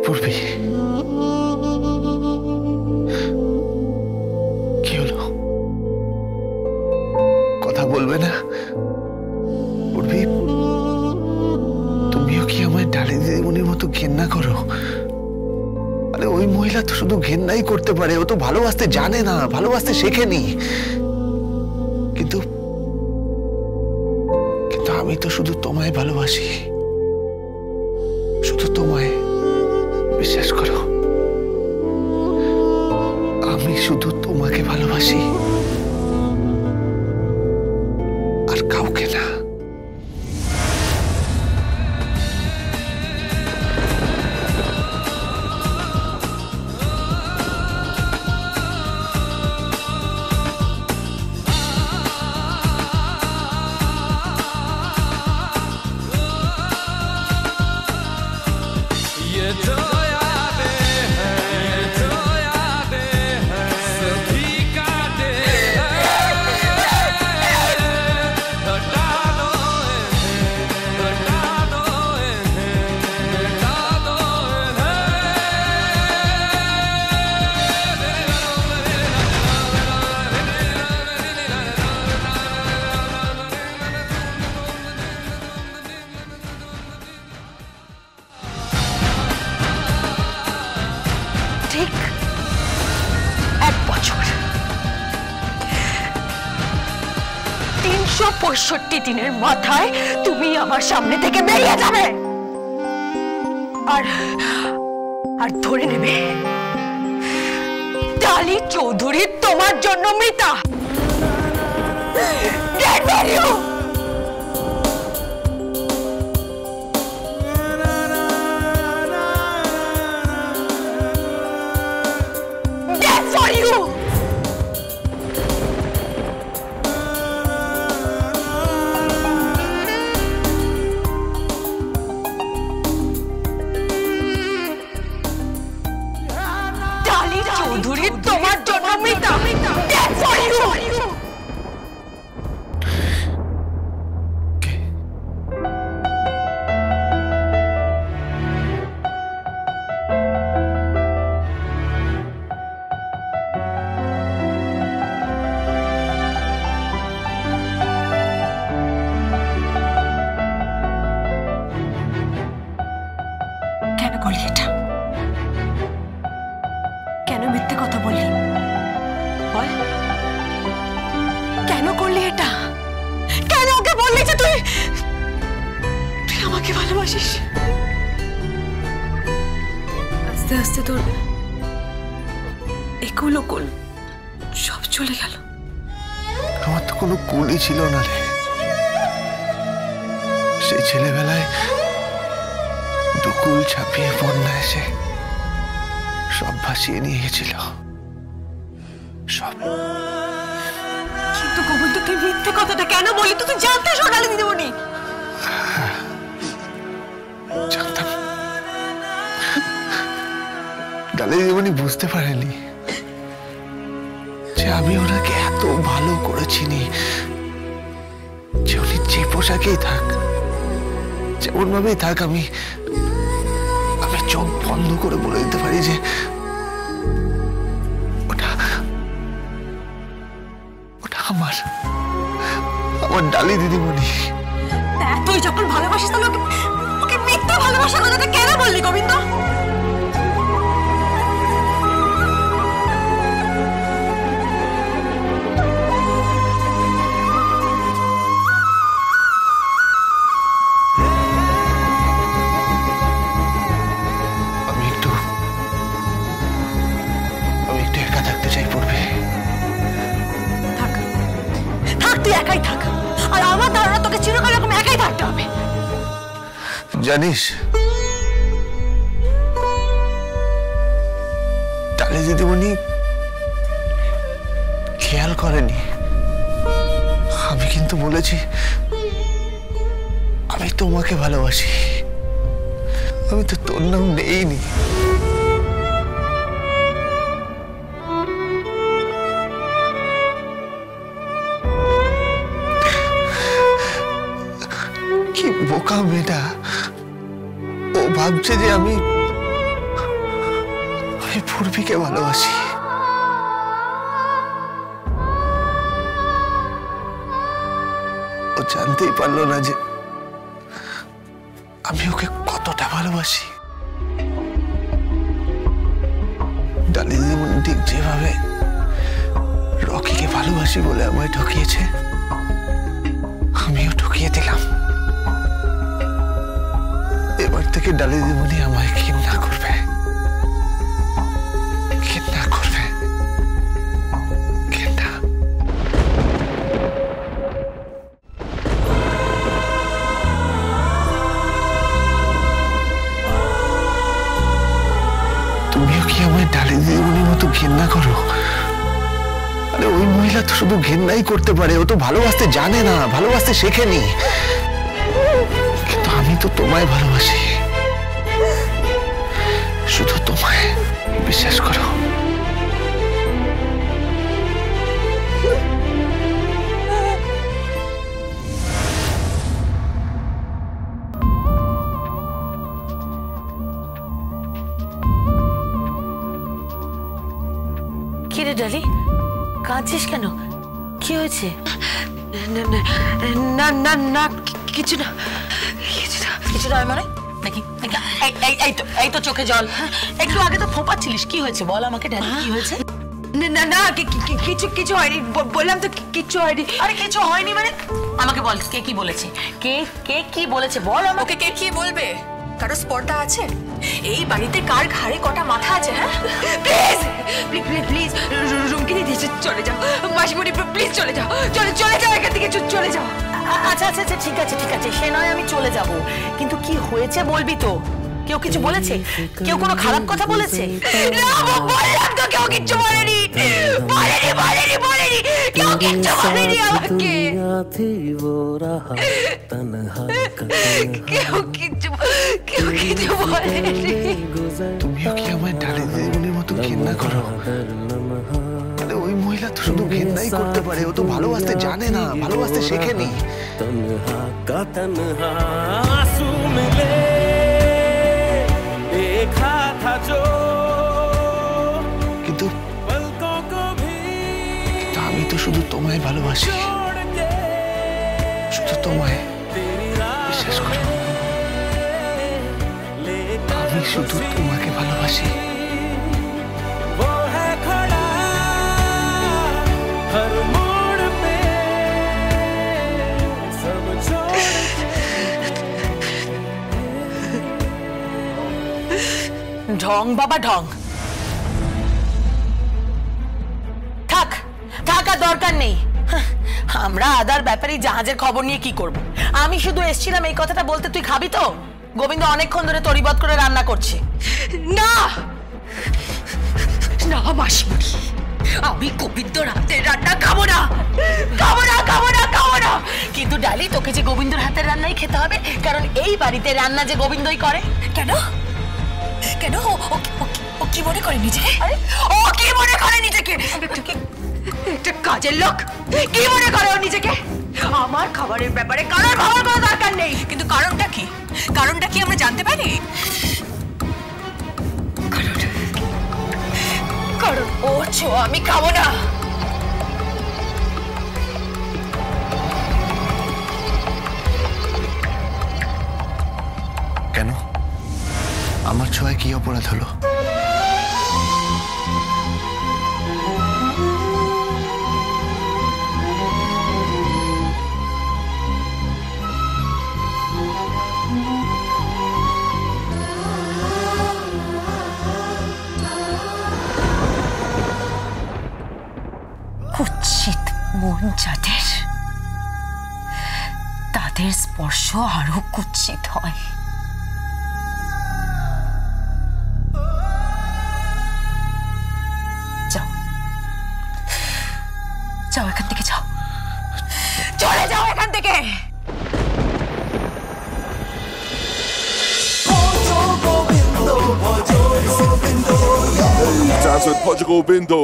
পূর্বী, কি হলো? কথা বলবে না? পূর্বী, তুমিও কি আমায় ডালি দিদিমণির মতো ঘেন্না করো? আরে ওই মহিলা তো শুধু ঘেন্নাই করতে পারে, ও তো ভালোবাসতে জানে না, ভালোবাসতে শেখেনি। কিন্তু আমি তো শুধু তোমায় ভালোবাসি, শুধু তোমায়। বিশ্বাস করো, আমি শুধু তোমাকে ভালোবাসি, আর কাউকে না। ঠিক 1 বছর, 365 দিনের মাথায় তুমি আমার সামনে থেকে বেরিয়ে যাবে আর ধরে নেবে ডালি চৌধুরী তোমার জন্য মৃতা। চৌধুরী তোমার জন্য মৃতা। কেন করলি এটা? কেন মিথ্যে কথা বললি? বল, কেন করলি এটা? কেন ওকে বললি যে তুই আমাকে ভালোবাসিস? আস্তে আস্তে তোর একুল ওকুল সব চলে গেল। আমার তো কোনো কুলই ছিল না রে। সেই ছেলেবেলায় দুকুল ছাপিয়ে বন্যা এসে সব ভাসিয়ে নিয়ে গেছিল, সব। কিন্তু গোবিন্দ, তুই মিথ্যে কথাটা কেন বলি? তুই জানতে সোনালি দিদিমণি? জানতাম। ডালি দিদিমণি বুঝতে পারেনি যে আমি ওনাকে এত ভালো করেছিনি যে উনি যে পোশাকেই থাক, যেমন ভাবেই থাক, আমি চোখ বন্ধ করে বলে দিতে পারি যে ওটা আমার ডালি দিদিমণি। তুই যখন ভালোবাসিস তাহলে ওকে মিথ্যা ভালোবাসার কথাটা কেন বললি গোবিন্দ? তুই একাই থাক, আর আমার ধারণা তোকে চিরকাল এরকম একাই থাকতে হবে। জানিস, ডালি দিদিমণি খেয়াল করেনি, আমি কিন্তু বলেছি আমি তোমাকে ভালোবাসি। আমি তো তোর নাম নেইনি। কি বোকা মেয়েটা, ও ভাবছে যে আমি আমি পূর্বীকে ভালোবাসি। ও জানতেই পারলো না যে আমি ওকে কতটা ভালোবাসি। ডালি দিদিমণি ঠিক যেভাবে রকিকে ভালোবাসি বলে আমায় ঠকিয়েছে, আমিও ঠকিয়ে দিলাম। এবার থেকে ডালি দিদিমণি আমায় ঘৃণা করবে, ঘৃণা করবে, ঘৃণা। তুমিও কি আমায় ডালি দিদিমণির মতো ঘৃণা করো? আরে ওই মহিলা তো শুধু ঘৃণাই করতে পারে, ও তো ভালোবাসতে জানে না, ভালোবাসতে শেখেনি। কিন্তু আমি তো তোমায় ভালোবাসি, শুধু তোমায়। বিশ্বাস করো। কি রে ডালি, কাঁদছিস কেন? কি হয়েছে? না না না কিছু না, কিছু নয় মানে নাকি? এই তো চোখে জল। একটু আগে তো ফোঁপাচ্ছিলিস, কি হয়েছে বল আমাকে ডালি, কি হয়েছে? না না কিছু হয়নি, বললাম তো কিছু হয়নি। আরে কিছু হয়নি মানে? আমাকে বল, কে কি বলেছে? কে কি বলেছে বল আমাকে। কে কি বলবে? কারো স্পর্ধা আছে? এই বাড়িতে কার ঘাড়ে কটা মাথা আছে? হ্যাঁ প্লিজ প্লিজ প্লিজ রুমকে নিয়ে চলে যাও। মাসিমণি প্লিজ চলে যাও, চলে যাও এখান থেকে, চলে যাও। আচ্ছা আচ্ছা আচ্ছা ঠিক আছে ঠিক আছে, সে নয় আমি চলে যাব, কিন্তু কি হয়েছে বলবি তো? কেউ কিছু বলেছে? কেউ কোনো খারাপ কথা বলেছে? বললাম তো কেউ কিচ্ছু বলেনি, বলেনি কেউ কিচ্ছু বলেনি আমাকে। কেউ কিচ্ছু বলেনি। তুমিও কি আমায় ডালি দিদিমণির মতো ঘৃণা করো? আরে ওই মহিলা তো শুধু ঘৃণাই করতে পারে, ও তো ভালোবাসতে জানে না, ভালোবাসতে শেখেনি। কিন্তু আমি তো শুধু তোমায় ভালোবাসি, শুধু তোমায়। বিশ্বাস করো, আমি শুধু তোমাকে ভালোবাসি। ঢং বাবা ঢং, থাক থাক, আর দরকার নেই। আমরা আদার ব্যাপারে জাহাজের খবর নিয়ে কি করব? আমি শুধু এসেছিলাম এই কথাটা বলতে, তুই খাবি তো? গোবিন্দ অনেকক্ষণ ধরে তরিবত করে রান্না করছে। না না মাসিমণি, আমি গোবিন্দর হাতের রান্না খাবো না, খাবো না, খাবো না, খাবো না। কিন্তু ডালি, তোকে যে গোবিন্দর হাতের রান্নাই খেতে হবে, কারণ এই বাড়িতে রান্না যে গোবিন্দই করে। কেন কেন ও কি মনে করে নিজেকে? ও কি মনে করে নিজেকে? একটা কাজের লোক কি মনে করে ও নিজেকে? আমার খাবারের ব্যাপারে কারোর ভাবার কোনো দরকার নেই। কিন্তু কারণটা কি? কারণটা কি আমরা জানতে পারি? কারণ ওর ছোঁয়া আমি খাবো না। কেন? আমার ছোঁয়ায় কি অপরাধ হলো? কুৎসিত মন যাদের, তাদের স্পর্শ আরো কুৎসিত হয়। যাও যাও এখান থেকে, যাও, চলে যাও এখান থেকে। Hey, Dance with Portugal Bindo.